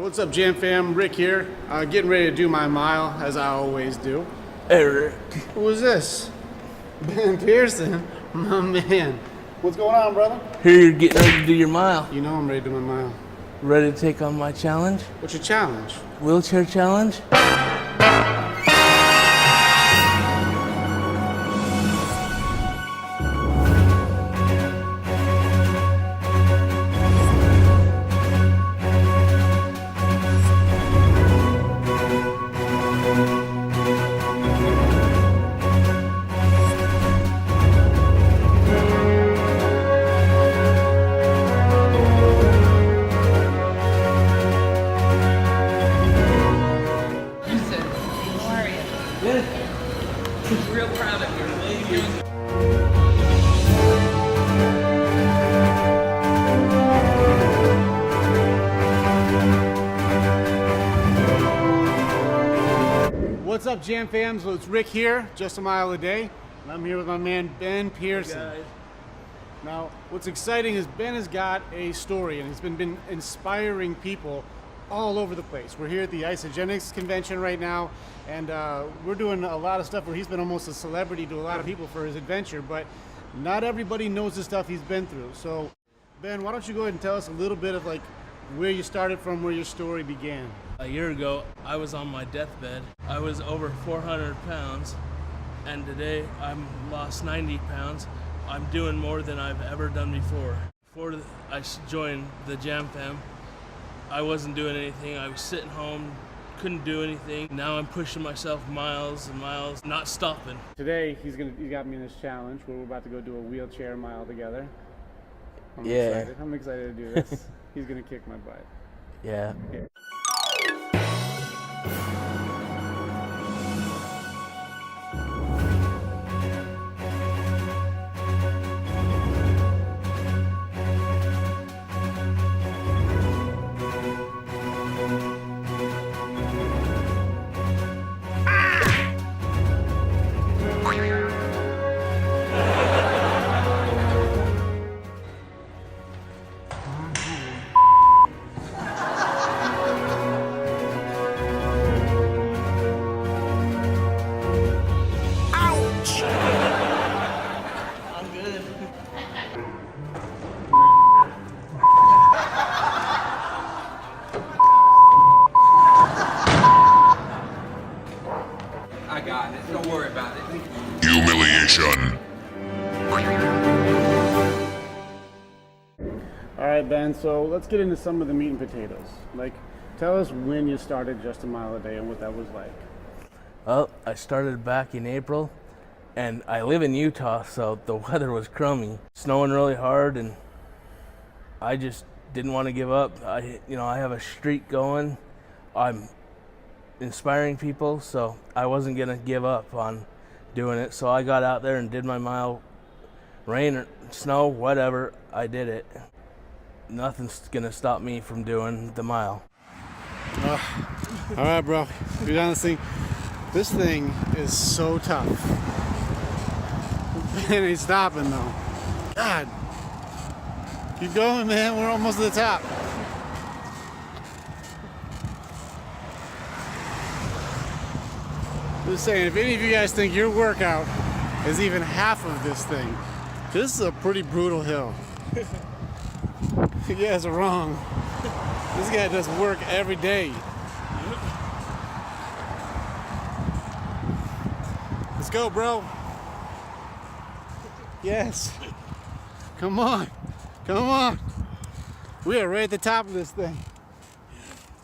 What's up, Jam Fam? Rick here. Getting ready to do my mile, as I always do. Hey, Rick. Who is this? Ben Pearson, my man. What's going on, brother? Here you're getting ready to do your mile. You know I'm ready to do my mile. Ready to take on my challenge? What's your challenge? Wheelchair challenge? Real proud of you. What's up, Jam Fam? So it's Rick here, just a mile a day. And I'm here with my man, Ben Pearson. Hey guys. Now, what's exciting is Ben has got a story, and he's been inspiring people all over the place. We're here at the Isagenix convention right now, and we're doing a lot of stuff where he's been almost a celebrity to a lot of people for his adventure, but not everybody knows the stuff he's been through. So, Ben, why don't you go ahead and tell us a little bit of like where you started from, where your story began. A year ago, I was on my deathbed. I was over 400 pounds, and today I'm lost 90 pounds. I'm doing more than I've ever done before. Before I joined the Jam Fam, I wasn't doing anything. I was sitting home, couldn't do anything. Now I'm pushing myself miles and miles, not stopping. Today, he got me in this challenge where we're about to go do a wheelchair mile together. I'm Yeah. excited. I'm excited to do this. He's gonna kick my butt. Yeah. I'm good. I got it. Don't worry about it. Humiliation. All right, Ben, so let's get into some of the meat and potatoes. Like, tell us when you started just a mile a day and what that was like. Well, I started back in April, and I live in Utah, so the weather was crummy, snowing really hard, and I just didn't want to give up. I have a streak going. I'm inspiring people, so I wasn't gonna give up on doing it. So I got out there and did my mile, rain or snow, whatever. I did it. Nothing's gonna stop me from doing the mile. All right, bro. You're down this thing. This thing is so tough. Ben ain't stopping though. God. Keep going, man. We're almost to the top. Just saying, if any of you guys think your workout is even half of this thing, this is a pretty brutal hill. You guys are wrong. This guy does work every day. Let's go, bro. Yes. Come on. Come on. We are right at the top of this thing.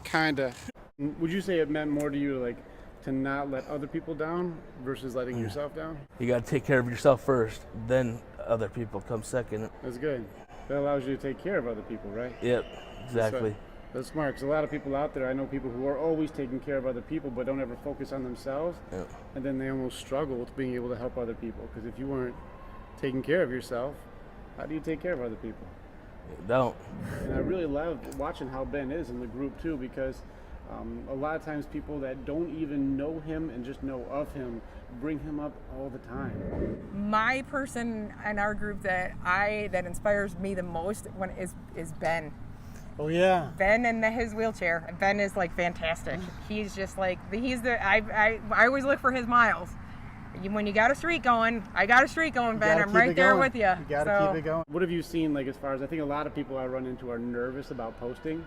Kinda. Would you say it meant more to you like to not let other people down versus letting yourself down? You gotta take care of yourself first, then other people come second. That's good. That allows you to take care of other people, right? Yep, exactly. That's smart, because a lot of people out there, I know people who are always taking care of other people but don't ever focus on themselves, Yep. and then they almost struggle with being able to help other people, because if you weren't taking care of yourself, how do you take care of other people? Don't. And I really love watching how Ben is in the group too, because a lot of times people that don't even know him and just know of him bring him up all the time. My person in our group that inspires me the most is Ben. Oh yeah. Ben and his wheelchair. Ben is like fantastic. He's just like I always look for his miles. When you got a streak going, I got a streak going, Ben. I'm right there with you. You gotta keep it going. What have you seen, like, as far as, I think a lot of people I run into are nervous about posting,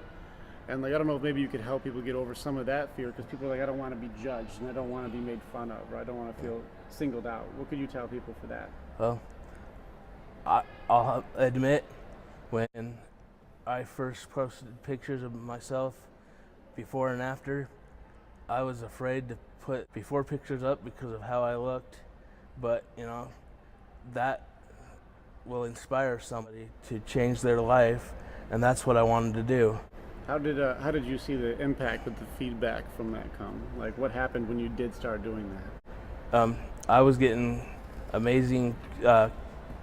and like, I don't know if maybe you could help people get over some of that fear, because people are like, I don't want to be judged and I don't want to be made fun of, or I don't want to feel singled out. What could you tell people for that? Well, I'll admit, when I first posted pictures of myself before and after, I was afraid to put before pictures up because of how I looked, but you know, that will inspire somebody to change their life, and that's what I wanted to do. How did you see the impact with the feedback from that come? Like, what happened when you did start doing that? I was getting amazing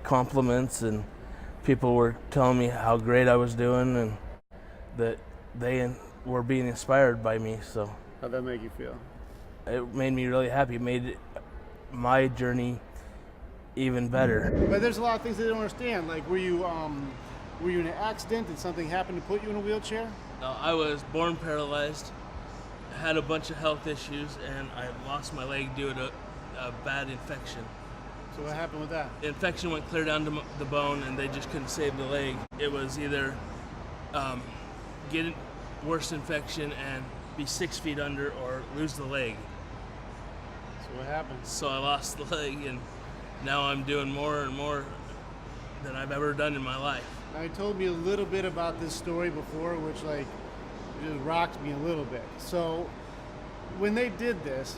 compliments, and people were telling me how great I was doing, and that they were being inspired by me. So How'd that make you feel? it made me really happy. It made my journey even better. But there's a lot of things they don't understand. Like, were you in an accident? Did something happen to put you in a wheelchair? No, I was born paralyzed, had a bunch of health issues, and I lost my leg due to a bad infection. So what happened with that? The infection went clear down to the bone, and they just couldn't save the leg. It was either get a worse infection and be 6 feet under, or lose the leg. So what happened? So I lost the leg, and now I'm doing more and more than I've ever done in my life. Now, you told me a little bit about this story before, which, like, it just rocked me a little bit. So when they did this,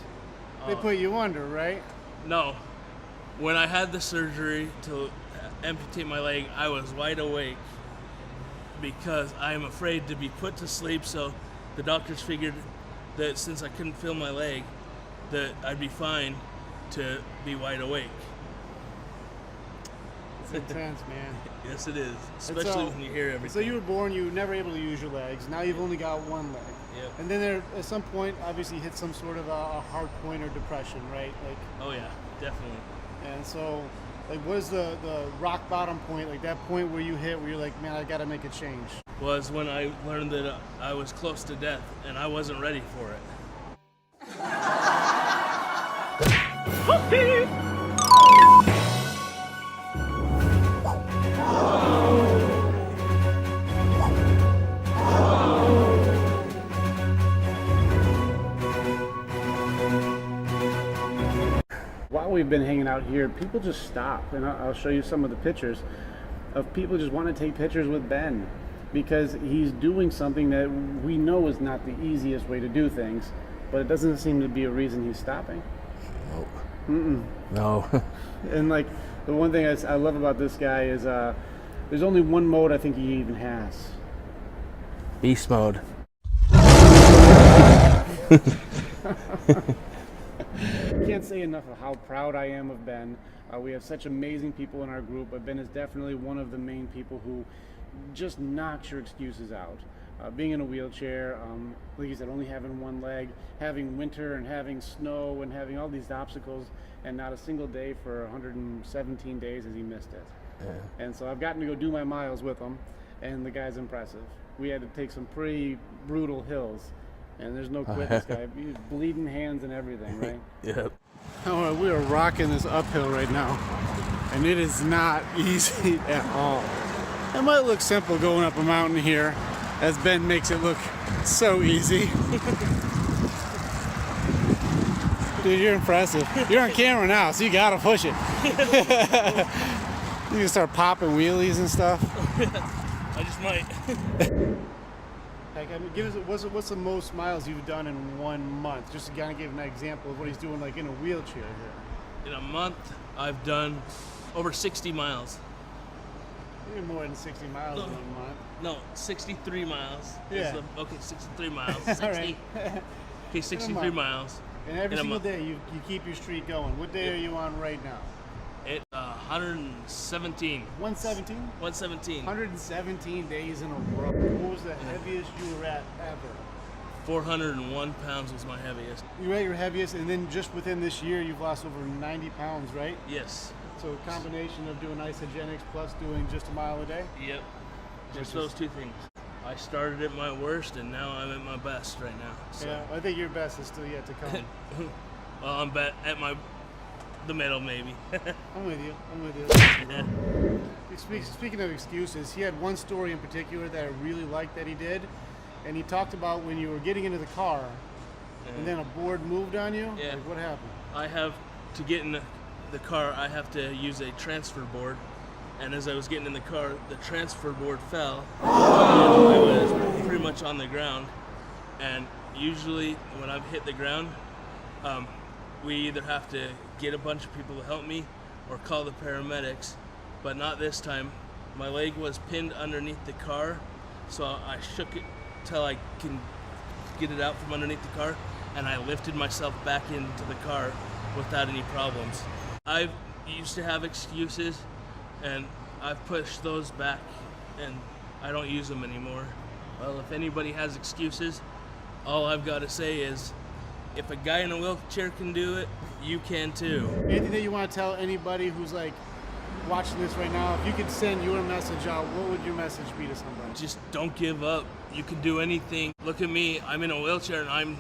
they put you under, right? No. When I had the surgery to amputate my leg, I was wide awake because I am afraid to be put to sleep. So the doctors figured that since I couldn't feel my leg, that I'd be fine to be wide awake. It's intense, man. Yes, it is, especially when you hear everything. So you were born, you were never able to use your legs. Now you've only got one leg. Yep. And then there, at some point, obviously hit some sort of a hard point or depression, right? Like, Oh yeah, definitely. and so, like, what is the rock bottom point? Like that point where you hit, where you're like, man, I got to make a change. Was when I learned that I was close to death, and I wasn't ready for it. While we've been hanging out here, people just stop, and I'll show you some of the pictures of people just want to take pictures with Ben, because he's doing something that we know is not the easiest way to do things, but it doesn't seem to be a reason he's stopping. Nope. Mm-mm. No. And like, the one thing I love about this guy is there's only one mode I think he even has. Beast mode. Can't say enough of how proud I am of Ben. We have such amazing people in our group, but Ben is definitely one of the main people who just knocks your excuses out. Being in a wheelchair, like you said, only having one leg, having winter and having snow and having all these obstacles, and not a single day for 117 days has he missed it. Yeah. And so I've gotten to go do my miles with him, and the guy's impressive. We had to take some pretty brutal hills, and there's no quit this guy. He's bleeding hands and everything, right? Yep. Oh, we are rocking this uphill right now, and it is not easy at all. It might look simple going up a mountain here, as Ben makes it look so easy. Dude, you're impressive. You're on camera now, so you gotta push it. You can start popping wheelies and stuff. I just might. Like, I mean, give us what's the most miles you've done in 1 month? Just to kind of give an example of what he's doing, like in a wheelchair here. In a month, I've done over 60 miles. You're more than 60 miles in a month. No, 63 miles. Yeah. Okay, 63 miles. 60. Right. Okay, 63 miles. And every in a single month. day you keep your streak going. What day are you on right now? It 117. 117? 117. 117 days in a row. What was the heaviest you were at ever? 401 pounds was my heaviest. You were at your heaviest, and then just within this year you've lost over 90 pounds, right? Yes. So a combination of doing Isagenix plus doing just a mile a day? Yep. Just those two things. I started at my worst, and now I'm at my best right now. So. Yeah, I think your best is still yet to come. Well, I'm at the middle, maybe. I'm with you. Yeah. Speaking of excuses, he had one story in particular that I really liked that he did, and he talked about when you were getting into the car, and then a board moved on you. Yeah. Like, what happened? I have to get in the car. I have to use a transfer board, and as I was getting in the car, the transfer board fell. And I was pretty much on the ground, and usually when I've hit the ground, we either have to get a bunch of people to help me or call the paramedics, but not this time. My leg was pinned underneath the car, so I shook it till I can get it out from underneath the car, and I lifted myself back into the car without any problems. I used to have excuses, and I've pushed those back, and I don't use them anymore. Well, if anybody has excuses, all I've got to say is, if a guy in a wheelchair can do it, you can too. Anything that you want to tell anybody who's like watching this right now? If you could send your message out, what would your message be to somebody? Just don't give up. You can do anything. Look at me. I'm in a wheelchair and I'm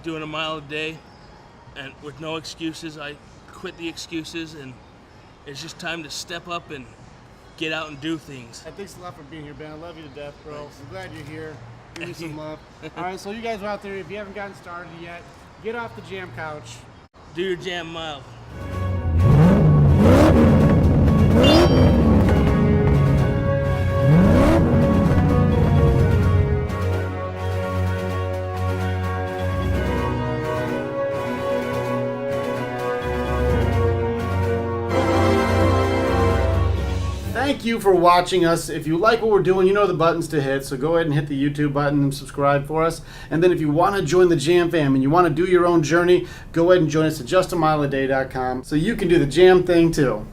doing a mile a day, and with no excuses. I quit the excuses, and it's just time to step up and get out and do things. Thanks a lot for being here, Ben. I love you to death, bro. I'm glad you're here. Give me some love. All right, so you guys are out there, if you haven't gotten started yet, get off the jam couch. Do your jam mile. Thank you for watching us. If you like what we're doing, you know the buttons to hit, so go ahead and hit the YouTube button and subscribe for us. And then if you want to join the Jam fam and you want to do your own journey, go ahead and join us at justamileaday.com so you can do the Jam thing too.